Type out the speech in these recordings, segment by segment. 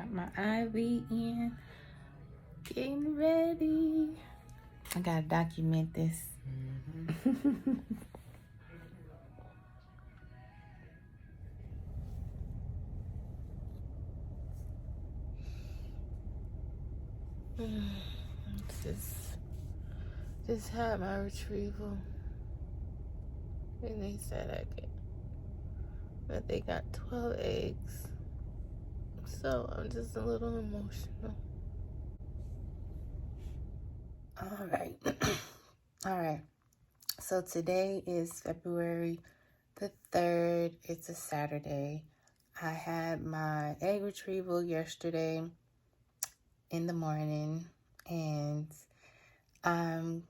Got my IV in. Getting ready. I gotta document this. Just had my retrieval. And they said that they got 12 eggs. So I'm just a little emotional. All right. All right. So today is February the 3rd. It's a Saturday. I had my egg retrieval yesterday in the morning, and I'm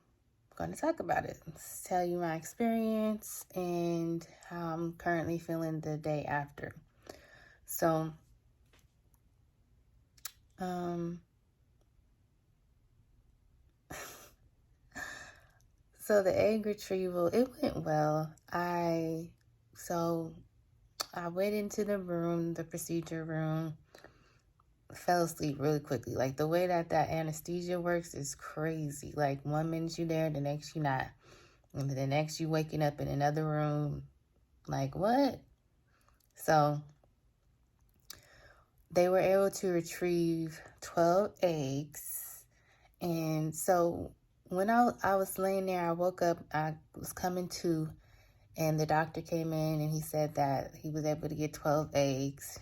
going to talk about it. Tell you my experience and how I'm currently feeling the day after. So, so the egg retrieval, it went well. I went into the room, the procedure room, fell asleep really quickly. Like, the way that anesthesia works is crazy. Like, 1 minute you there, the next you not. And the next you waking up in another room. Like, what? So they were able to retrieve 12 eggs. And so when I was laying there, I woke up, I was coming to, and the doctor came in and he said that he was able to get 12 eggs.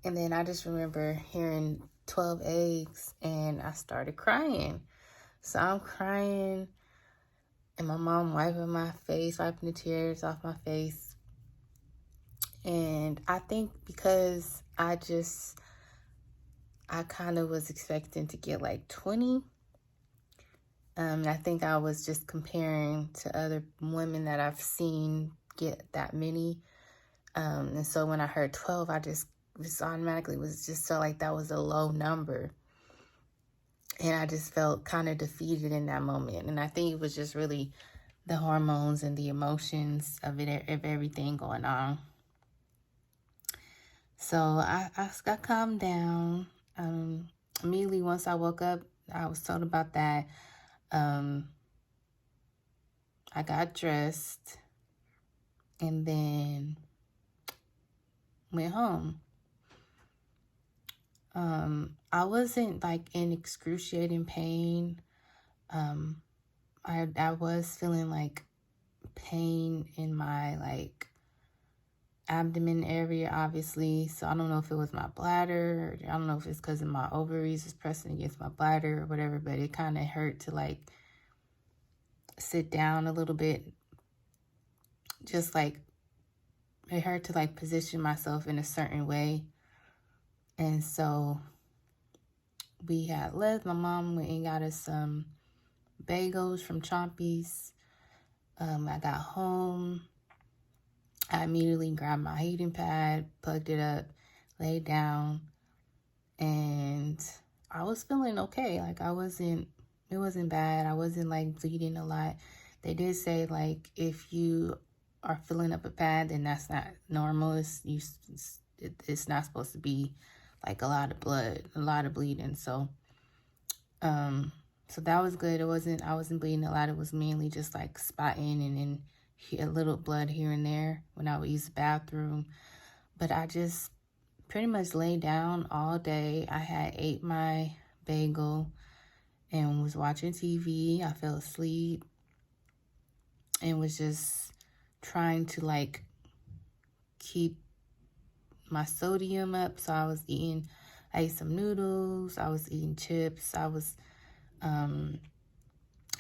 And then I just remember hearing 12 eggs and I started crying. So I'm crying and my mom wiping my face, wiping the tears off my face. And I think because I kind of was expecting to get like 20. I think I was just comparing to other women that I've seen get that many. And so when I heard 12, I just automatically felt like that was a low number. And I just felt kind of defeated in that moment. And I think it was just really the hormones and the emotions of everything going on. So I calmed down. Immediately once I woke up, I was told about that. I got dressed and then went home. I wasn't like in excruciating pain. I was feeling like pain in my like abdomen area, obviously. So I don't know if it was my bladder, or I don't know if it's because of my ovaries was pressing against my bladder or whatever, but it kind of hurt to like sit down a little bit. Just like it hurt to like position myself in a certain way. And so we had left. My mom went and got us some bagels from Chompy's. I got home. I immediately grabbed my heating pad, plugged it up, laid down, and I was feeling okay. Like it wasn't bad. I wasn't like bleeding a lot. They did say like if you are filling up a pad, then that's not normal. It's not supposed to be like a lot of blood, a lot of bleeding. So that was good. I wasn't bleeding a lot. It was mainly just like spotting and then a little blood here and there when I would use the bathroom. But I just pretty much laid down all day. I had ate my bagel and was watching TV. I fell asleep and was just trying to like keep my sodium up. So I ate some noodles. I was eating chips. I was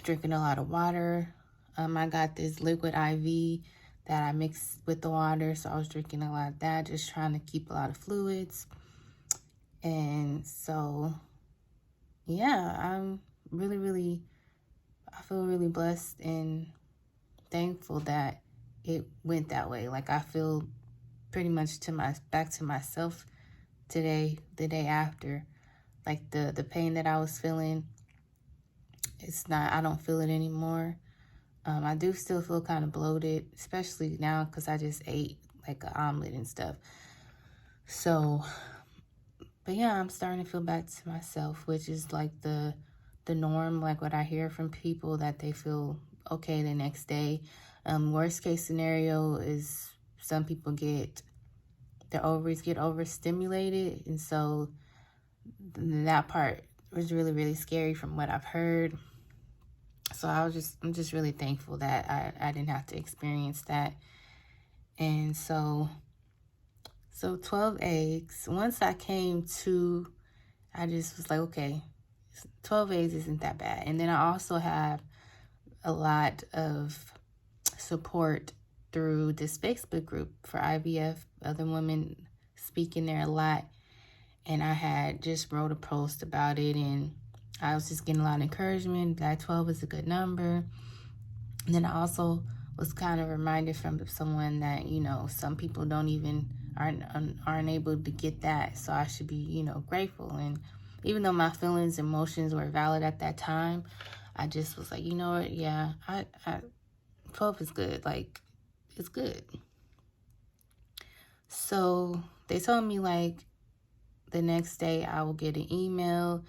drinking a lot of water. I got this liquid IV that I mixed with the water. So I was drinking a lot of that, just trying to keep a lot of fluids. And so, yeah, I feel really blessed and thankful that it went that way. Like I feel pretty much back to myself today, the day after. Like the pain that I was feeling, I don't feel it anymore. I do still feel kind of bloated, especially now because I just ate like an omelet and stuff. So, But yeah, I'm starting to feel back to myself, which is like the norm, like what I hear from people, that they feel okay the next day. Worst case scenario is some people their ovaries get overstimulated, and so that part was really, really scary from what I've heard. So I'm just really thankful that I didn't have to experience that. And so 12 eggs. Once I came to, I just was like, okay, 12 eggs isn't that bad. And then I also have a lot of support through this Facebook group for IVF. Other women speak in there a lot. And I had just wrote a post about it, and I was just getting a lot of encouragement that 12 is a good number. And then I also was kind of reminded from someone that, you know, some people aren't able to get that. So I should be, you know, grateful. And even though my feelings, emotions were valid at that time, I just was like, you know what? Yeah, I 12 is good. Like, it's good. So they told me, like, the next day I will get an email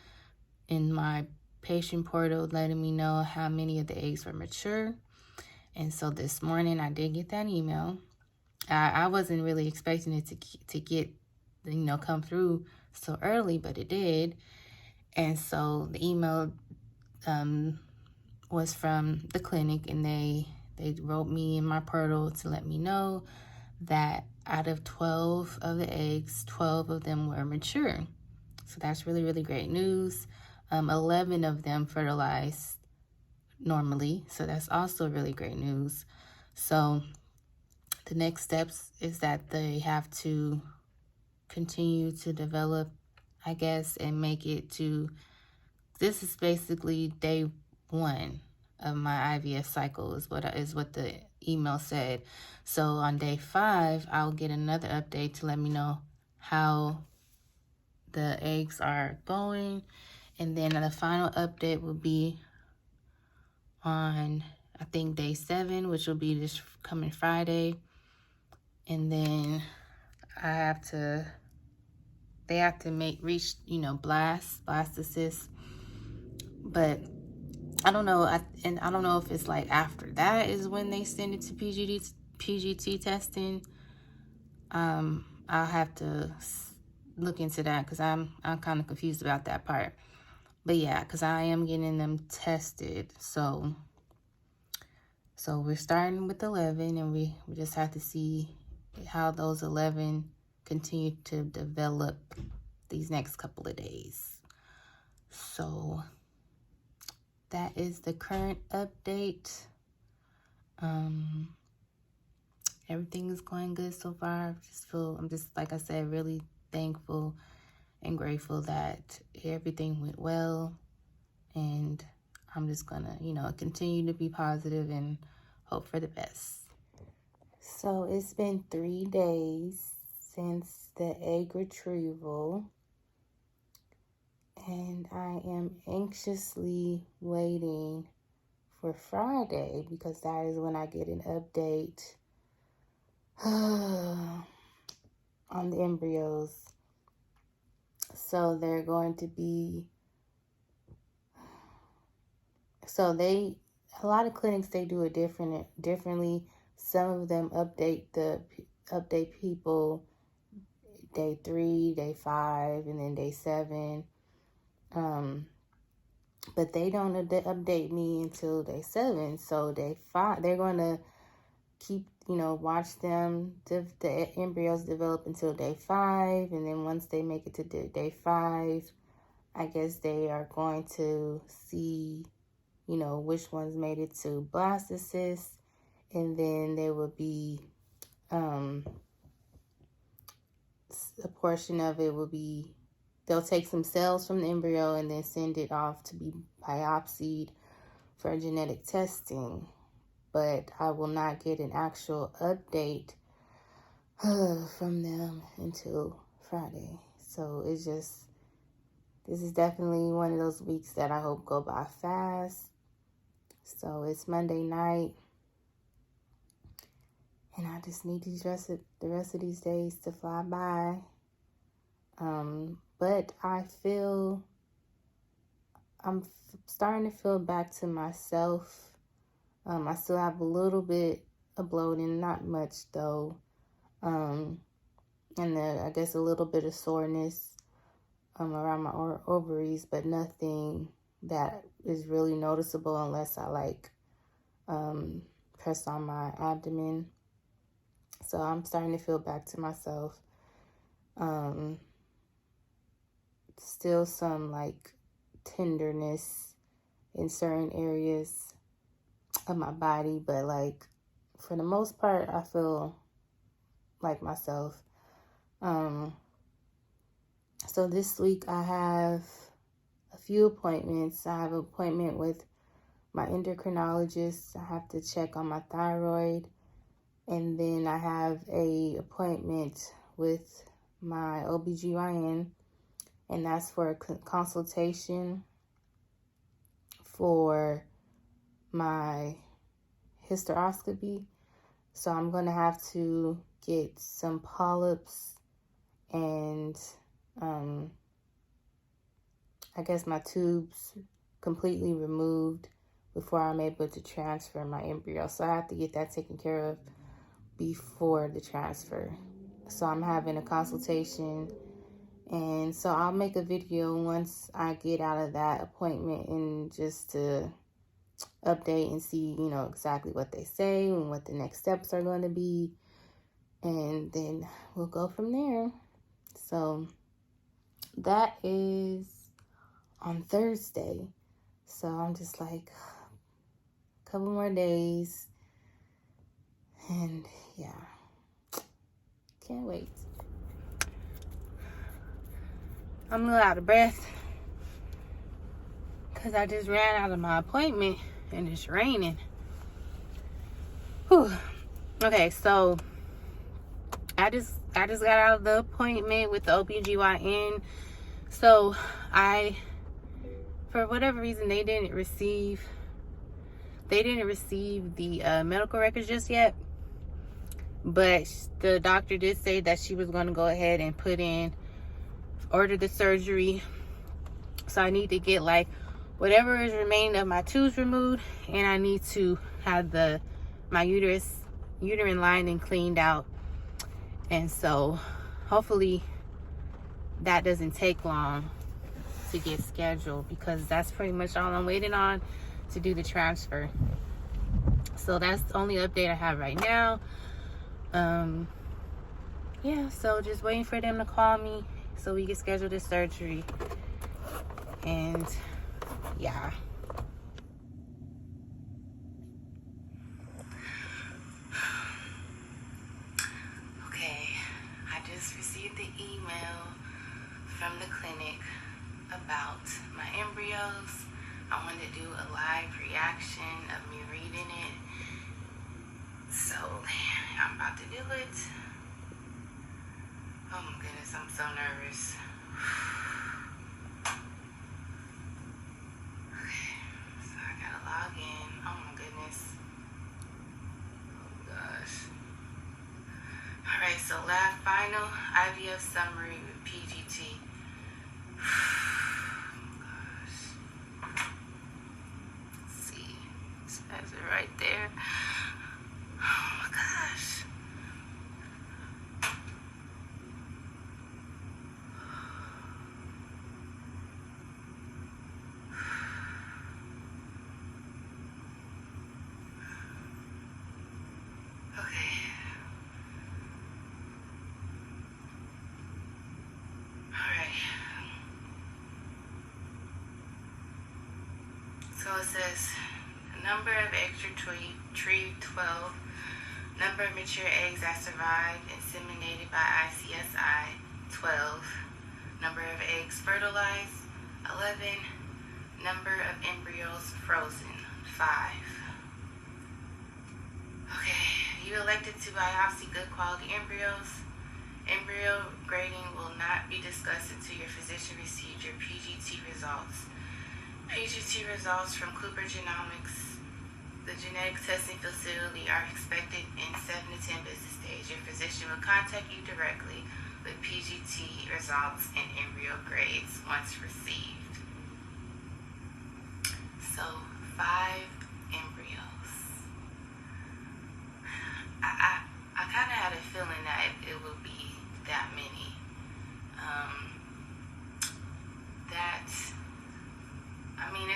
in my patient portal letting me know how many of the eggs were mature. And so this morning I did get that email. I wasn't really expecting it to get, you know, come through so early, but it did. And so the email was from the clinic, and they wrote me in my portal to let me know that out of 12 of the eggs, 12 of them were mature. So that's really, really great news. 11 of them fertilized normally. So that's also really great news. So the next steps is that they have to continue to develop, I guess, and make it to, this is basically day 1 of my IVF cycle is what the email said. So on day 5, I'll get another update to let me know how the eggs are going. And then the final update will be on, I think, day 7, which will be this coming Friday. And then they have to reach, you know, blastocyst. But I don't know. I don't know if it's like after that is when they send it to PGT testing. I'll have to look into that because I'm kind of confused about that part. But yeah, because I am getting them tested. So we're starting with 11, and we just have to see how those 11 continue to develop these next couple of days. So that is the current update. Everything is going good so far. I'm just, like I said, really thankful and grateful that everything went well. And I'm just gonna, you know, continue to be positive and hope for the best. So it's been 3 days since the egg retrieval, and I am anxiously waiting for Friday because that is when I get an update on the embryos. So they're going to be, a lot of clinics, they do it differently. Some of them update people day 3, day 5, and then day 7. But they don't update me until day 7. So day 5, they're going to keep, you know, watch them, the embryos develop until day 5. And then once they make it to day 5, I guess they are going to see, you know, which ones made it to blastocyst. And then there will be a portion of it will be, they'll take some cells from the embryo and then send it off to be biopsied for genetic testing. But I will not get an actual update from them until Friday. So this is definitely one of those weeks that I hope go by fast. So it's Monday night, and I just need the rest of these days to fly by. But I'm starting to feel back to myself. I still have a little bit of bloating, not much though. And I guess a little bit of soreness around my ovaries, but nothing that is really noticeable unless I like press on my abdomen. So I'm starting to feel back to myself. Still some like tenderness in certain areas of my body, but like for the most part, I feel like myself. So this week I have a few appointments. I have an appointment with my endocrinologist. I have to check on my thyroid. And then I have a appointment with my OBGYN, and that's for a consultation for my hysteroscopy. So I'm going to have to get some polyps and I guess my tubes completely removed before I'm able to transfer my embryo. So I have to get that taken care of before the transfer. So I'm having a consultation, and so I'll make a video once I get out of that appointment, and just to update and see, exactly what they say and what the next steps are going to be, and then we'll go from there. So that is on Thursday. So I'm just like, a couple more days, and yeah, can't wait. I'm a little out of breath because I just ran out of my appointment and it's raining. Whew. Okay, so I just got out of the appointment with the OBGYN. So for whatever reason, they didn't receive the medical records just yet. But the doctor did say that she was going to go ahead and order the surgery. So I need to get like whatever is remaining of my tubes removed, and I need to have my uterine lining cleaned out. And so hopefully that doesn't take long to get scheduled, because that's pretty much all I'm waiting on to do the transfer. So that's the only update I have right now. Yeah, so just waiting for them to call me so we can schedule the surgery. And yeah. Okay, I just received the email from the clinic about my embryos. I wanted to do a live reaction of me reading it. So I'm about to do it. Oh my goodness, I'm so nervous. Okay, so I gotta log in. Oh my goodness. Oh gosh. Alright, so final IVF summary with PGT. Oh gosh. Let's see. This has it right there. Oh my gosh. So it says, number of eggs retrieved 12, number of mature eggs that survived inseminated by ICSI 12, number of eggs fertilized 11, number of embryos frozen 5. Okay, you elected to biopsy good quality embryos. Embryo grading will not be discussed until your physician receives your PGT results. PGT results from Cooper Genomics, the genetic testing facility, are expected in 7 to 10 business days. Your physician will contact you directly with PGT results and embryo grades once received. So 5 embryos. I kind of had a feeling that it would be that many.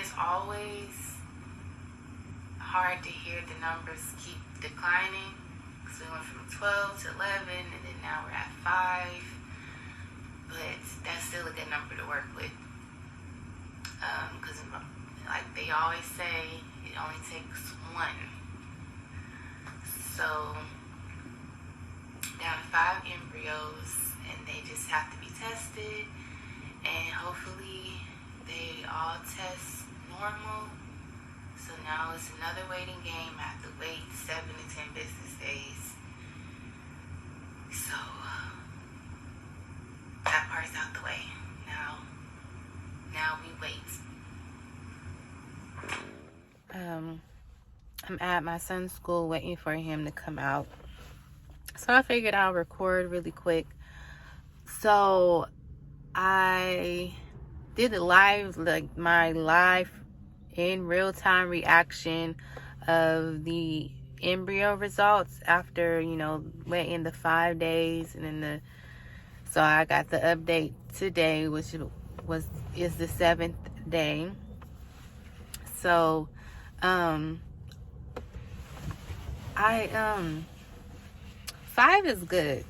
It's always hard to hear the numbers keep declining. So we went from 12 to 11, and then now we're at 5. But that's still a good number to work with. Because like they always say, it only takes 1. So down to 5 embryos, and they just have to be tested, and hopefully they all test normal. So now it's another waiting game. I have to wait 7 to 10 business days. So that part's out the way. Now we wait. I'm at my son's school waiting for him to come out. So I figured I'll record really quick. So I did a live, like my live in real time reaction of the embryo results after, waiting the 5 days, and then so I got the update today, which is the 7th day. So 5 is good.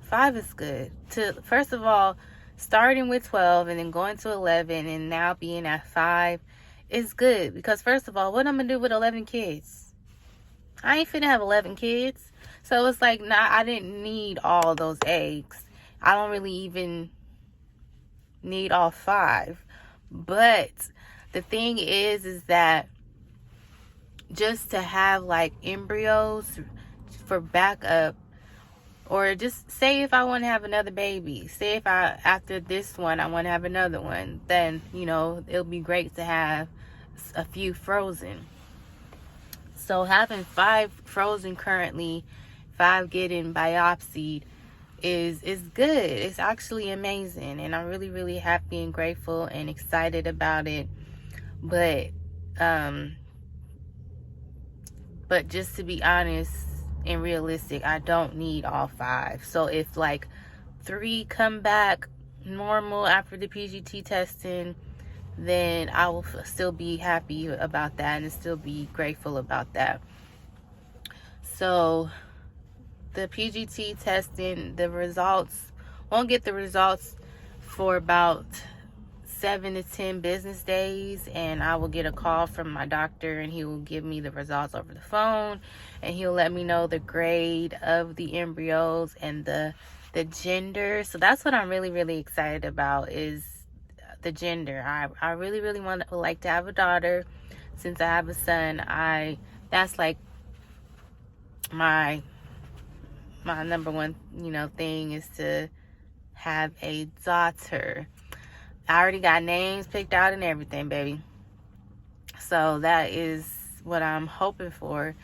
5 is good. First of all, starting with 12 and then going to 11 and now being at 5 is good, because first of all, what I'm gonna do with 11 kids? I ain't finna have 11 kids. So it's like, I didn't need all those eggs. I don't really even need all 5. But the thing is that just to have like embryos for backup, or just say if I want to have another baby, say if after this one I want to have another one, then it'll be great to have a few frozen. So having 5 frozen currently, 5 getting biopsied is good. It's actually amazing, and I'm really, really happy and grateful and excited about it. But just to be honest and realistic, I don't need all 5. So if like 3 come back normal after the PGT testing, then I will still be happy about that and still be grateful about that. So the PGT testing, the results, won't get the results for about 7 to 10 business days, and I will get a call from my doctor, and he will give me the results over the phone, and he'll let me know the grade of the embryos and the gender. So that's what I'm really, really excited about, is the gender. I really, really would like to have a daughter. Since I have a son, that's like my number one thing, is to have a daughter. I already got names picked out and everything, baby. So that is what I'm hoping for.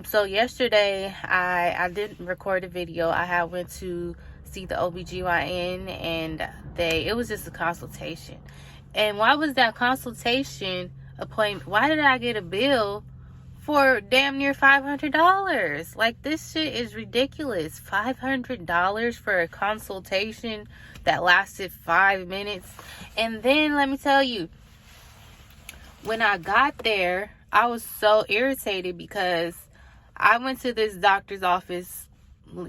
So yesterday I didn't record a video. I went to see the OBGYN, and it was just a consultation. And why was that consultation appointment? Why did I get a bill for damn near $500? Like, this shit is ridiculous. $500 for a consultation that lasted 5 minutes. And then let me tell you, when I got there, I was so irritated because I went to this doctor's office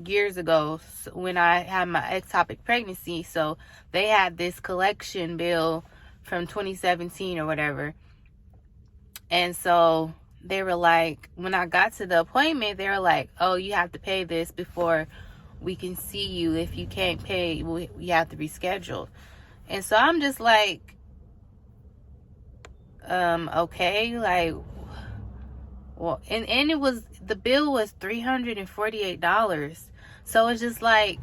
years ago when I had my ectopic pregnancy. So they had this collection bill from 2017 or whatever. And so they were like, when I got to the appointment, they were like, oh, you have to pay this before we can see you. If you can't pay, we have to reschedule. And so I'm just like, okay, like, well, and the bill was $348. So it's just like,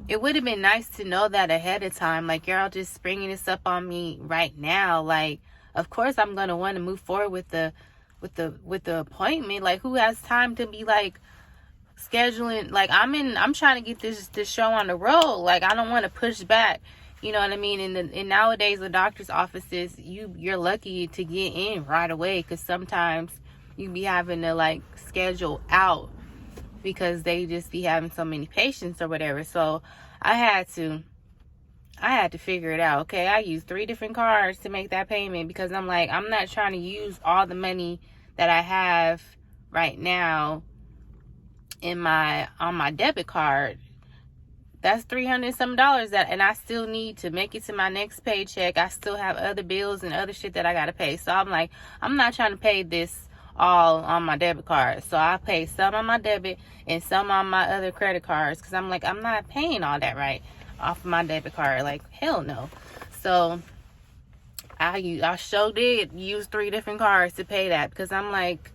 it would have been nice to know that ahead of time. Like, you're all just springing this up on me right now. Like, of course I'm gonna want to move forward with the appointment. Like, who has time to be like scheduling, like I'm trying to get this show on the road. Like, I don't want to push back, you know what I mean? And nowadays the doctor's offices, you're lucky to get in right away, because sometimes you be having to like schedule out because they just be having so many patients or whatever. So I had to figure it out. Okay, I used 3 different cards to make that payment, because I'm like, I'm not trying to use all the money that I have right now on my debit card. That's $300 some that, and I still need to make it to my next paycheck. I still have other bills and other shit that I gotta pay. So I'm like, I'm not trying to pay this all on my debit card. So I pay some on my debit and some on my other credit cards, because I'm like, I'm not paying all that right off of my debit card. Like, hell no. So I sure did use 3 different cards to pay that, because I'm like,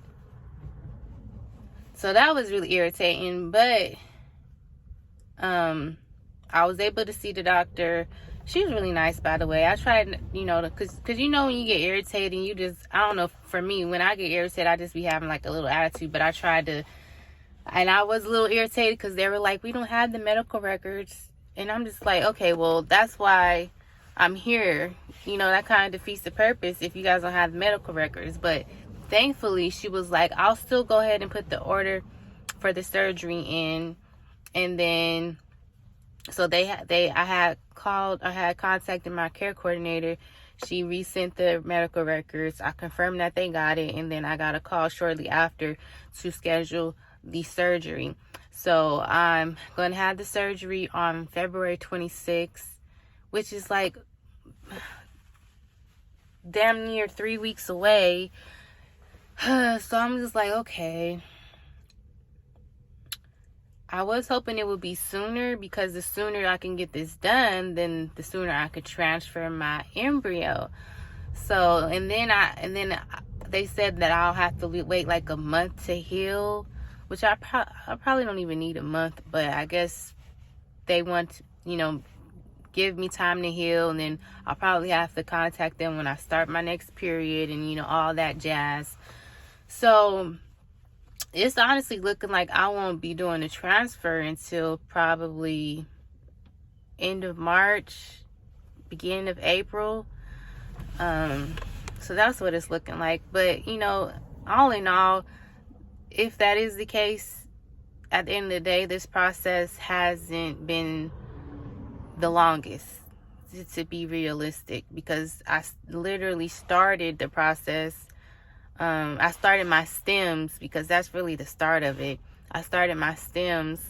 so that was really irritating. But I was able to see the doctor. She was really nice, by the way. I tried, because when you get irritated, you just, I don't know, for me, when I get irritated, I just be having like a little attitude. But I tried to, and I was a little irritated because they were like, we don't have the medical records. And I'm just like, okay, well, that's why I'm here. That kind of defeats the purpose if you guys don't have the medical records. But thankfully, she was like, I'll still go ahead and put the order for the surgery in. And then, so I had contacted my care coordinator. She resent the medical records. I confirmed that they got it. And then I got a call shortly after to schedule the surgery. So I'm going to have the surgery on February 26th, which is like damn near 3 weeks away. So I'm just like, okay. I was hoping it would be sooner, because the sooner I can get this done, then the sooner I could transfer my embryo. So, and then they said that I'll have to wait like a month to heal, which I probably don't even need a month, but I guess they want to, give me time to heal, and then I'll probably have to contact them when I start my next period and, all that jazz. So it's honestly looking like I won't be doing the transfer until probably end of March, beginning of April. So that's what it's looking like. But, all in all, if that is the case, at the end of the day, this process hasn't been the longest, to be realistic, because I literally started the process. I started my stems, because that's really the start of it. I started my stems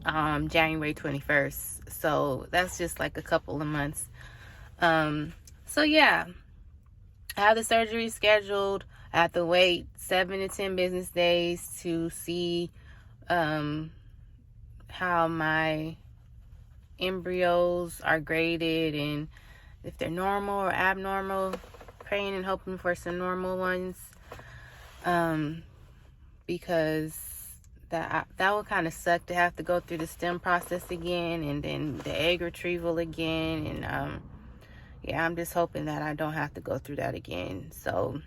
January 21st. So that's just like a couple of months. So yeah, I have the surgery scheduled. I have to wait 7 to 10 business days to see how my embryos are graded and if they're normal or abnormal. Praying and hoping for some normal ones, because that would kind of suck to have to go through the stem process again, and then the egg retrieval again, and yeah, I'm just hoping that I don't have to go through that again. So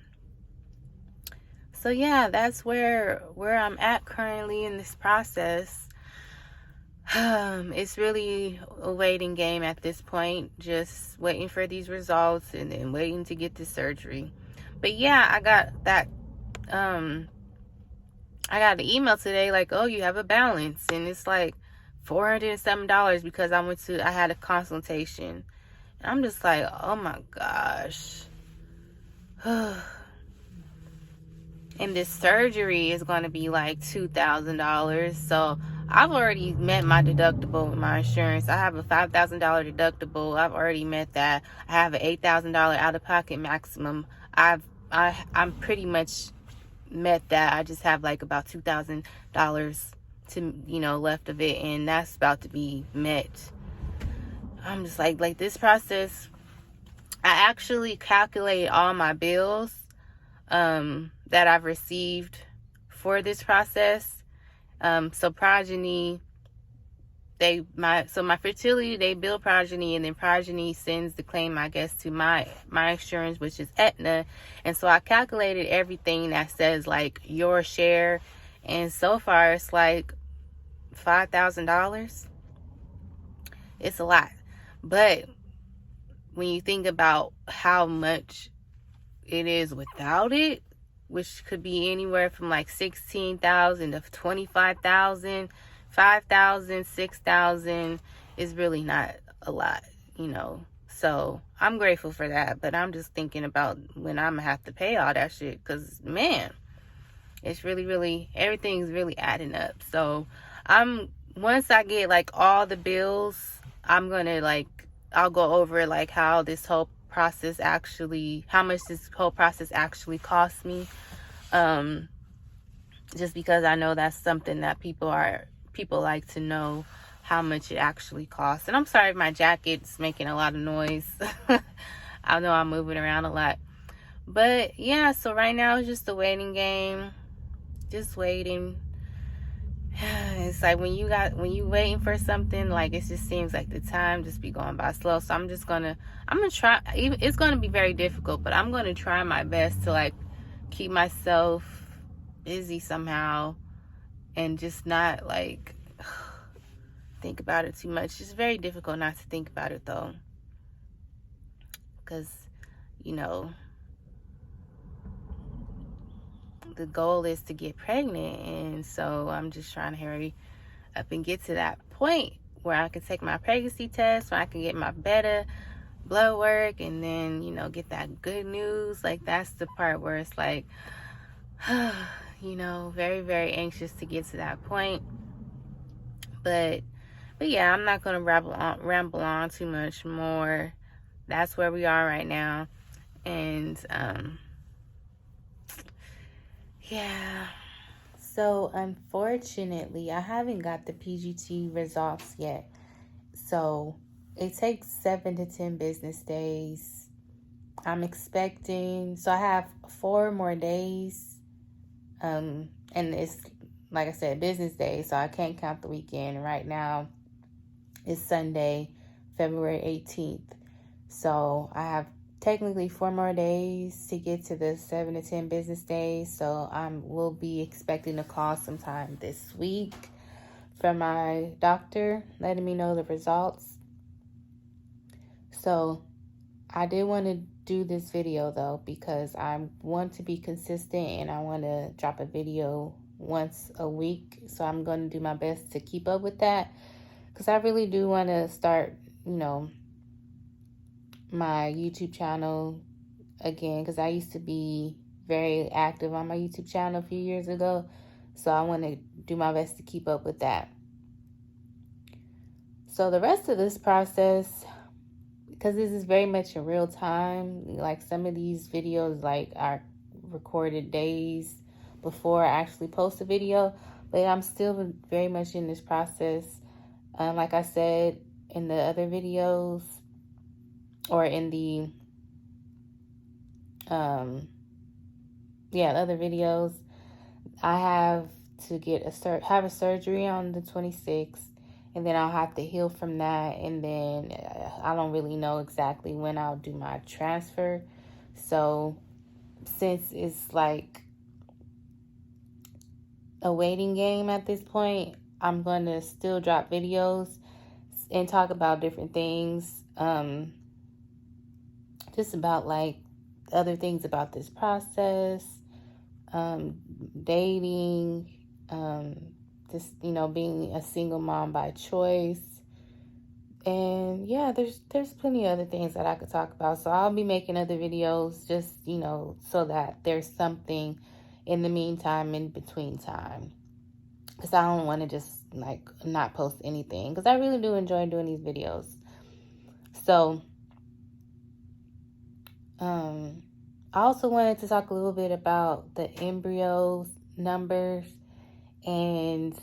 yeah, that's where I'm at currently in this process. It's really a waiting game at this point, just waiting for these results and then waiting to get the surgery. But yeah, I got that I got the email today like, oh, you have a balance, and it's like $407 because I had a consultation. And I'm just like, oh my gosh. And this surgery is going to be like $2,000. So I've already met my deductible with my insurance. I have a $5,000 deductible. I've already met that. I have an $8,000 out-of-pocket maximum. I'm pretty much met that. I just have like about $2,000 to left of it, and that's about to be met. I'm just like this process. I actually calculated all my bills that I've received for this process. So Progeny, my fertility, they bill Progeny, and then Progeny sends the claim, I guess, to my insurance, which is Aetna. And so I calculated everything that says like your share, And so far, it's like $5,000. It's a lot. But when you think about how much it is without it, which could be anywhere from like 16,000 to 25,000, 5,000, 6,000, is really not a lot, you know. So I'm grateful for that, but I'm just thinking about when I'm gonna have to pay all that shit, because man, it's really, everything's really adding up. So once I get like all the bills, I'm gonna like, I'll go over like how this whole process actually, how much this whole process actually cost me. Just because I know that's something that people like to know how much it actually costs. And I'm sorry if my jacket's making a lot of noise. I know I'm moving around a lot. But yeah, so right now it's just a waiting game. Just waiting. It's like when you waiting for something, like it just seems like the time just be going by slow. So I'm gonna try. It's gonna be very difficult, but I'm gonna try my best to like keep myself busy somehow, and just not like think about it too much. It's very difficult not to think about it though, because you know the goal is to get pregnant, and so I'm just trying to hurry up and get to that point where I can take my pregnancy test, where I can get my beta blood work, and then, you know, get that good news. Like, that's the part where it's like, you know, very anxious to get to that point. But yeah, I'm not gonna ramble on too much more. That's where we are right now. And yeah. So unfortunately, I haven't got the PGT results yet. So it takes 7 to 10 business days. I'm expecting, so I have 4 more days. And it's, like I said, business days, so I can't count the weekend. Right now, it's Sunday, February 18th. So I have technically 4 more days to get to the 7 to 10 business days. So will be expecting a call sometime this week from my doctor, letting me know the results. So I did want to do this video though, because I want to be consistent and I want to drop a video once a week. So I'm going to do my best to keep up with that, because I really do want to start, you know, my YouTube channel again, because I used to be very active on my YouTube channel a few years ago. So I want to do my best to keep up with that. So the rest of this process, because this is very much in real time, like some of these videos like are recorded days before I actually post a video, but I'm still very much in this process. Like I said in the other videos, or in the other videos, I have to have a surgery on the 26th, and then I'll have to heal from that, and then I don't really know exactly when I'll do my transfer. So since it's like a waiting game at this point, I'm going to still drop videos and talk about different things, just about like other things about this process, dating, just, you know, being a single mom by choice. And yeah, there's plenty of other things that I could talk about. So I'll be making other videos, just, you know, so that there's something in the meantime, in between time. Because I don't want to just like not post anything, because I really do enjoy doing these videos. So I also wanted to talk a little bit about the embryo numbers, and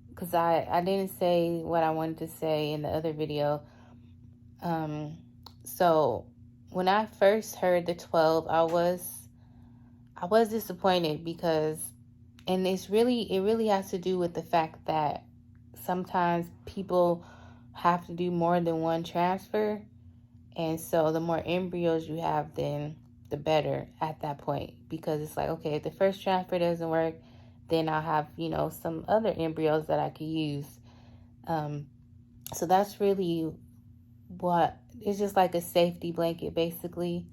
because I didn't say what I wanted to say in the other video. So when I first heard the 12, I was disappointed, because, and it really has to do with the fact that sometimes people have to do more than one transfer. And so the more embryos you have, then the better at that point, because it's like, okay, if the first transfer doesn't work, then I'll have, some other embryos that I could use. So that's really what it's just like a safety blanket, basically,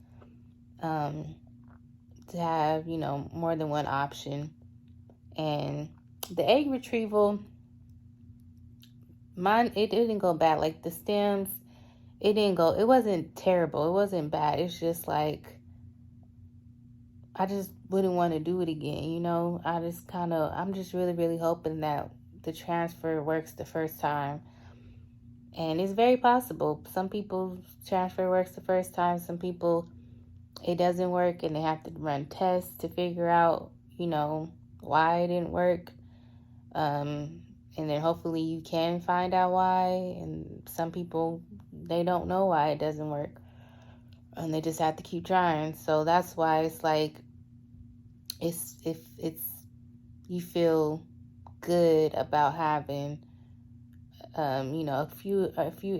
to have, more than one option. And the egg retrieval, mine, it didn't go bad. Like the stems, it wasn't terrible. It wasn't bad. It's just like, I just wouldn't want to do it again, I'm just really, really hoping that the transfer works the first time. And it's very possible. Some people transfer works the first time. Some people it doesn't work and they have to run tests to figure out, why it didn't work. And then hopefully you can find out why. And some people, they don't know why it doesn't work. And they just have to keep trying. So that's why it's like, if you feel good about having, a few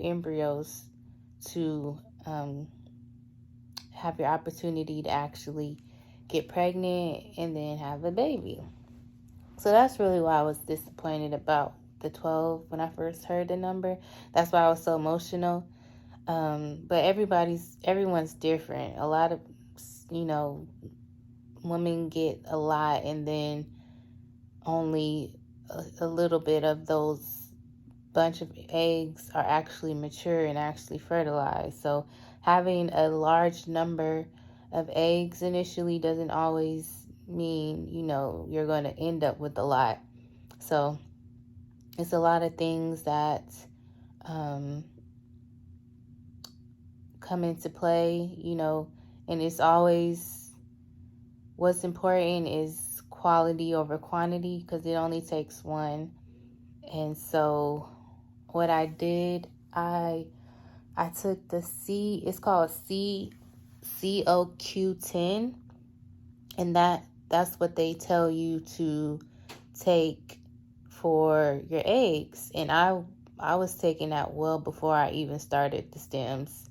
embryos to have your opportunity to actually get pregnant and then have a baby. So that's really why I was disappointed about the 12 when I first heard the number. That's why I was so emotional. But everyone's different. A lot of, women get a lot, and then only a little bit of those bunch of eggs are actually mature and actually fertilized. So having a large number of eggs initially doesn't always mean, you're going to end up with a lot. So it's a lot of things that come into play, and it's always, what's important is quality over quantity, because it only takes one. And so what I did, I took it's called COQ10, and that's what they tell you to take for your eggs. And I was taking that well before I even started the stems.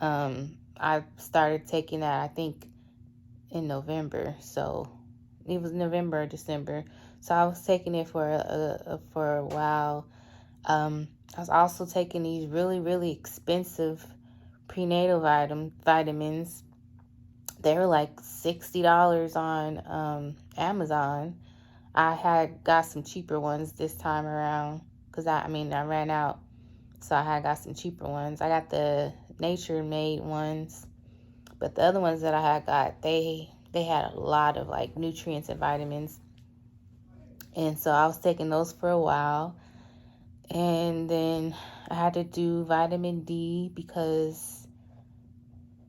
I started taking that, I think, in November. So it was November or December. So I was taking it for a while. I was also taking these really, really expensive prenatal vitamins. They were like $60 on Amazon. I had got some cheaper ones this time around because I ran out. So I had got some cheaper ones. I got the Nature Made ones, but the other ones that I had got, they had a lot of like nutrients and vitamins. And so I was taking those for a while. And then I had to do vitamin D because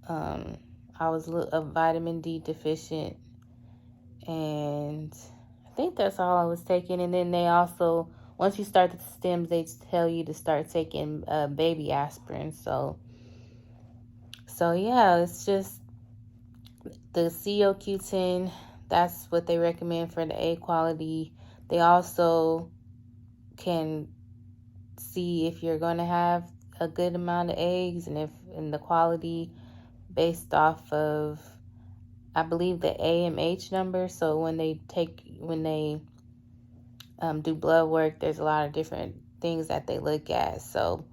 I was a vitamin D deficient. And I think that's all I was taking. And then they also, once you start the stems, they tell you to start taking baby aspirin. So yeah, it's just the COQ10. That's what they recommend for the egg quality. They also can see if you're going to have a good amount of eggs and the quality based off of, I believe, the AMH number. So when they do blood work, there's a lot of different things that they look at. So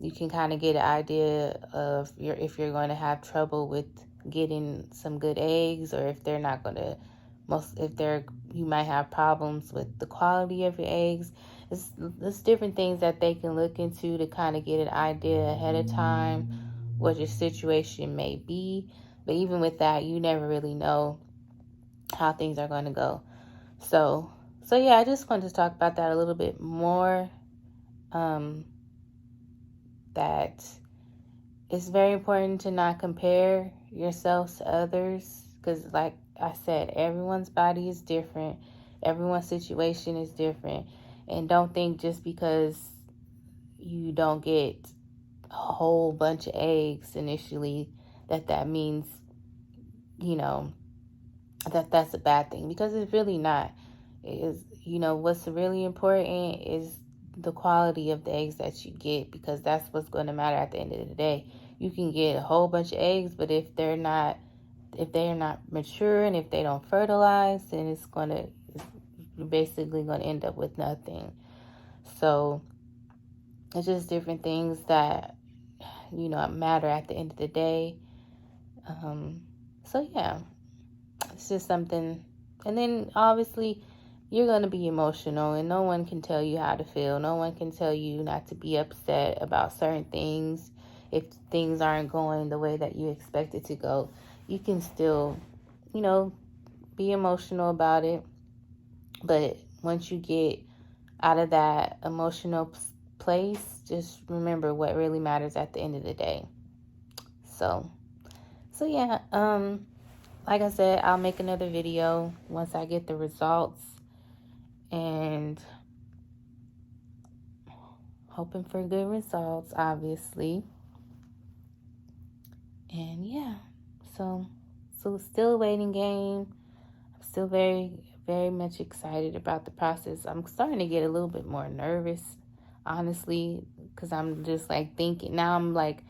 you can kind of get an idea of if you're going to have trouble with getting some good eggs, or if they're not going to, you might have problems with the quality of your eggs. It's different things that they can look into to kind of get an idea ahead of time what your situation may be. But even with that, you never really know how things are going to go. So yeah, I just wanted to talk about that a little bit more. That it's very important to not compare yourselves to others, because like I said, everyone's body is different. Everyone's situation is different. And don't think just because you don't get a whole bunch of eggs initially that means, that's a bad thing, because it's really not. It is, what's really important is the quality of the eggs that you get, because that's what's going to matter at the end of the day. You can get a whole bunch of eggs, but if they're not if they're not mature and if they don't fertilize, then you're basically going to end up with nothing. So it's just different things that, matter at the end of the day. So yeah, it's just something. And then obviously you're going to be emotional, and no one can tell you how to feel. No one can tell you not to be upset about certain things. If things aren't going the way that you expect it to go, you can still, be emotional about it. But once you get out of that emotional place, just remember what really matters at the end of the day. So yeah, like I said, I'll make another video once I get the results, and hoping for good results, obviously. And yeah, so still a waiting game. I'm still very, very much excited about the process. I'm starting to get a little bit more nervous, honestly, because I'm just like thinking now. I'm like,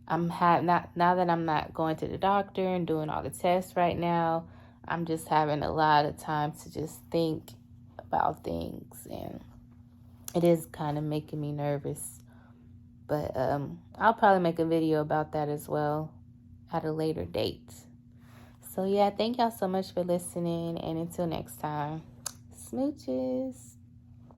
now that I'm not going to the doctor and doing all the tests right now. I'm just having a lot of time to just think about things, and it is kind of making me nervous. But I'll probably make a video about that as well at a later date. So yeah, thank y'all so much for listening, and until next time, smooches.